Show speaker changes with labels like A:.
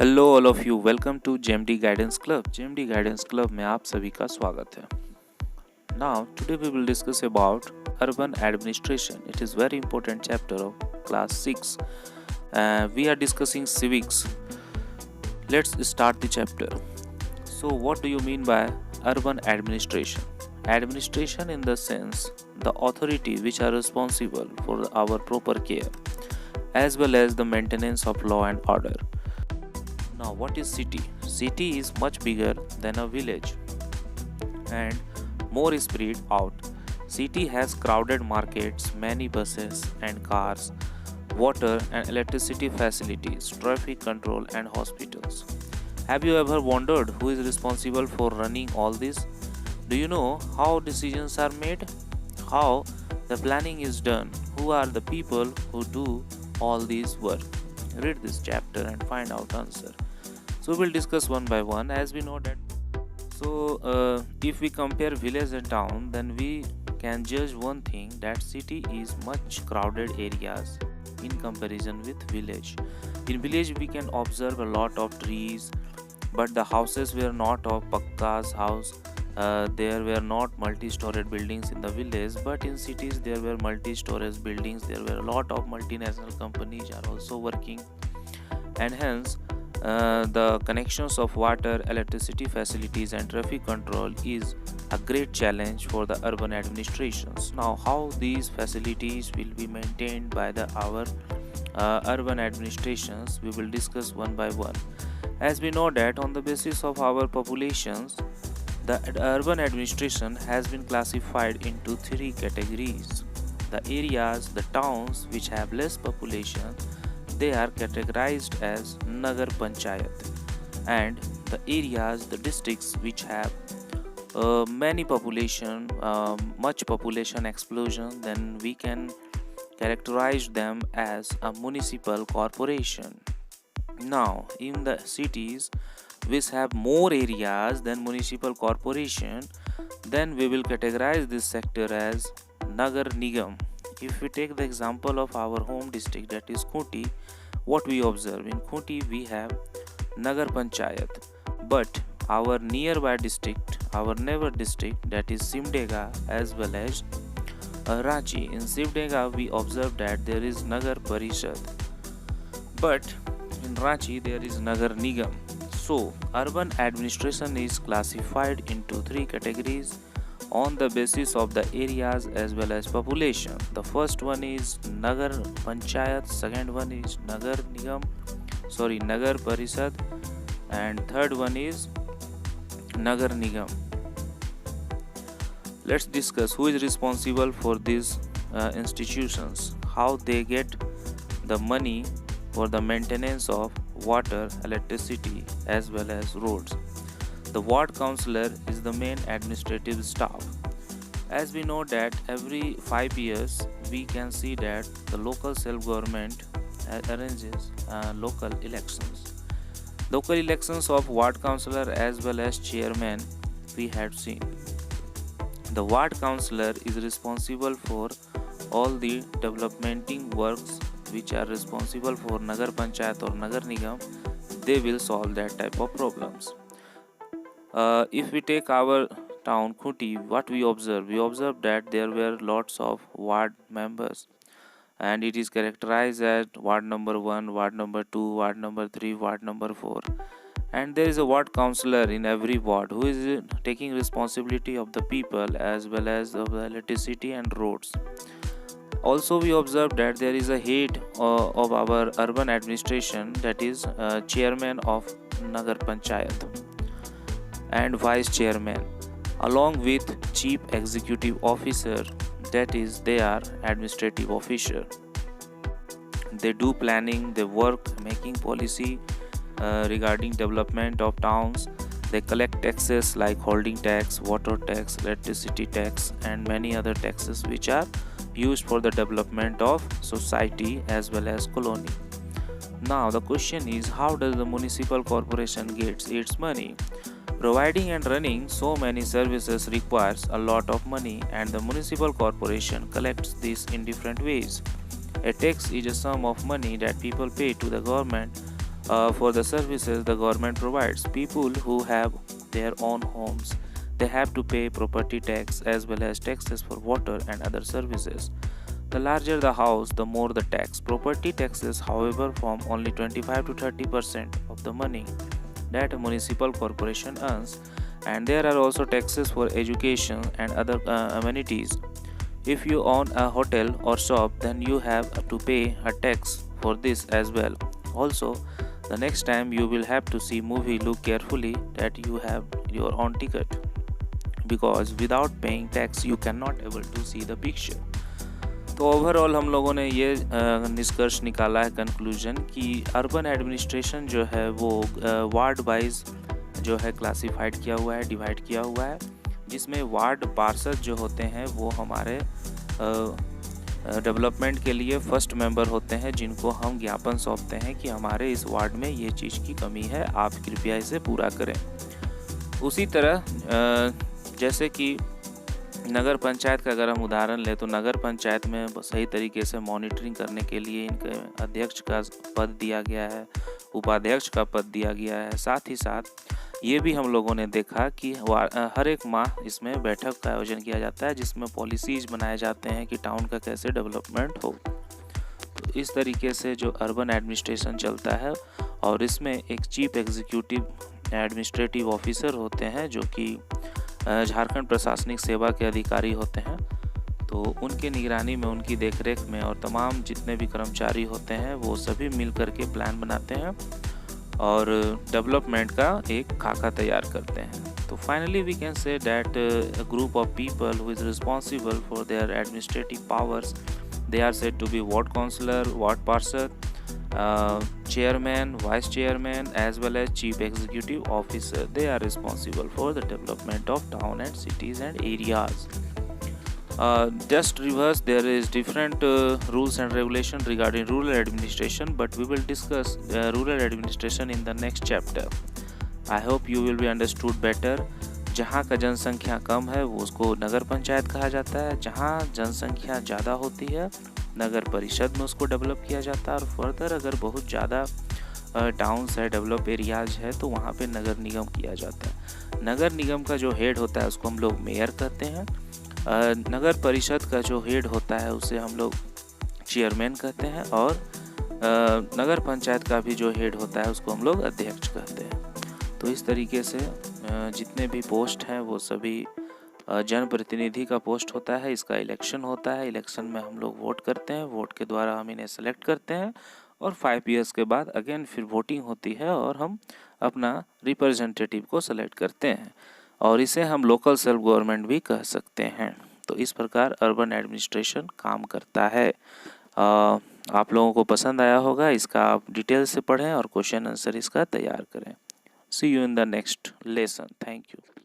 A: Hello all of you, welcome to JMD guidance club. JMD guidance club में आप सभी का स्वागत है। Now today we will discuss about urban administration. It is very important chapter of class 6. We are discussing civics. Let's start the chapter. So what do you mean by urban administration? Administration in the sense the authority which are responsible for our proper care as well as the maintenance of law and order. Now, what is city? City is much bigger than a village and more spread out. City has crowded markets, many buses and cars, water and electricity facilities, traffic control and hospitals. Have you ever wondered who is responsible for running all this? Do you know how decisions are made? How the planning is done? Who are the people who do all this work? Read this chapter and find out answer. So we'll discuss one by one as we know that. So if we compare village and town, then we can judge one thing, that city is much crowded areas in comparison with village. In village we can observe a lot of trees, but the houses were not of pakka's house. There were not multi-storied buildings in the village, but in cities there were multi-storied buildings. There were a lot of multinational companies are also working, and hence the connections of water, electricity facilities and traffic control is a great challenge for the urban administrations. Now, how these facilities will be maintained by our urban administrations, we will discuss one by one. As we know that on the basis of our populations, the urban administration has been classified into three categories. The areas, the towns which have less population, they are categorized as Nagar Panchayat, and the areas, the districts which have many population, much population explosion, then we can characterize them as a municipal corporation. Now, in the cities which have more areas than municipal corporation, then we will categorize this sector as Nagar Nigam. If we take the example of our home district, that is Khunti, what we observe in Khunti, we have Nagar Panchayat, but our nearby district, our neighbor district, that is Simdega as well as Ranchi. In Simdega we observe that there is Nagar Parishad, but in Ranchi there is Nagar Nigam. So urban administration is classified into three categories on the basis of the areas as well as population. The first one is Nagar Panchayat, second one is Nagar Parishad, and third one is Nagar Nigam. Let's discuss who is responsible for these institutions, how they get the money for the maintenance of water, electricity as well as roads. The ward councillor is the main administrative staff. As we know that every 5 years we can see that the local self-government arranges local elections. Local elections of ward councillor as well as chairman we had seen. The ward councillor is responsible for all the developmenting works which are responsible for Nagar Panchayat or Nagar Nigam. They will solve that type of problems. If we take our town Khunti, what we observe? We observe that there were lots of ward members, and it is characterized as ward number 1, ward number 2, ward number 3, ward number 4. And there is a ward councillor in every ward who is taking responsibility of the people as well as of the electricity and roads. Also, we observe that there is a head of our urban administration, that is chairman of Nagar Panchayat and vice chairman, along with chief executive officer, that is they are administrative officer. They do planning, they work making policy regarding development of towns. They collect taxes like holding tax, water tax, electricity tax and many other taxes which are used for the development of society as well as colony. Now the question is, how does the municipal corporation gets its money? Providing and running so many services requires a lot of money, and the municipal corporation collects this in different ways. A tax is a sum of money that people pay to the government For the services the government provides, people who have their own homes, they have to pay property tax as well as taxes for water and other services. The larger the house, the more the tax. Property taxes, however, form only 25 to 30% of the money that a municipal corporation earns, and there are also taxes for education and other amenities. If you own a hotel or shop, then you have to pay a tax for this as well. Also, the next time you will have to see movie, look carefully that you have your own ticket, because without paying tax you cannot able to see the picture. तो overall हम लोगों ने ये निष्कर्ष निकाला है, conclusion, कि urban administration जो है वो वार्ड वाइज जो है क्लासिफाइड किया हुआ है, डिवाइड किया हुआ है, जिसमें वार्ड पार्षद जो होते हैं वो हमारे डेवलपमेंट के लिए फर्स्ट मेंबर होते हैं, जिनको हम ज्ञापन सौंपते हैं कि हमारे इस वार्ड में ये चीज़ की कमी है, आप कृपया इसे पूरा करें। उसी तरह जैसे कि नगर पंचायत का अगर हम उदाहरण लें तो नगर पंचायत में सही तरीके से मॉनिटरिंग करने के लिए इनके अध्यक्ष का पद दिया गया है, उपाध्यक्ष का पद दिया गया है। साथ ही साथ ये भी हम लोगों ने देखा कि हर एक माह इसमें बैठक का आयोजन किया जाता है, जिसमें पॉलिसीज बनाए जाते हैं कि टाउन का कैसे डेवलपमेंट हो। तो इस तरीके से जो अर्बन एडमिनिस्ट्रेशन चलता है, और इसमें एक चीफ एग्जीक्यूटिव एडमिनिस्ट्रेटिव ऑफिसर होते हैं जो कि झारखंड प्रशासनिक सेवा के अधिकारी होते हैं। तो उनके निगरानी में, उनकी देखरेख में, और तमाम जितने भी कर्मचारी होते हैं वो सभी मिल कर के प्लान बनाते हैं और डेवलपमेंट का एक खाका तैयार करते हैं। तो finally we can say that a group of people who is responsible for their administrative powers, they are said to be ward councillor, ward पार्षद, chairman, vice chairman, as well as chief executive officer. They are responsible for the development of town and cities and areas. Just reverse, there is different rules and regulation regarding rural administration, but we will discuss rural administration in the next chapter. I hope you will be understood better. जहाँ का जनसंख्या कम है वो उसको नगर पंचायत कहा जाता है, जहाँ जनसंख्या ज़्यादा होती है नगर परिषद में उसको डेवलप किया जाता है, और फर्दर अगर बहुत ज़्यादा टाउन्स है, डेवलप एरियाज है, तो वहाँ पे नगर निगम किया जाता है। नगर निगम का जो हेड होता है उसको हम लोग मेयर कहते हैं। नगर परिषद का जो हेड होता है उसे हम लोग चेयरमैन कहते हैं, और नगर पंचायत का भी जो हेड होता है उसको हम लोग अध्यक्ष कहते हैं। तो इस तरीके से जितने भी पोस्ट हैं वो सभी जनप्रतिनिधि का पोस्ट होता है। इसका इलेक्शन होता है, इलेक्शन में हम लोग वोट करते हैं, वोट के द्वारा हम इन्हें सेलेक्ट करते हैं, और 5 ईयर्स के बाद अगेन फिर वोटिंग होती है और हम अपना रिप्रेजेंटेटिव को सेलेक्ट करते हैं, और इसे हम लोकल सेल्फ गवर्नमेंट भी कह सकते हैं। तो इस प्रकार अर्बन एडमिनिस्ट्रेशन काम करता है। आप लोगों को पसंद आया होगा, इसका आप डिटेल से पढ़ें और क्वेश्चन आंसर इसका तैयार करें। See you in the next lesson. Thank you.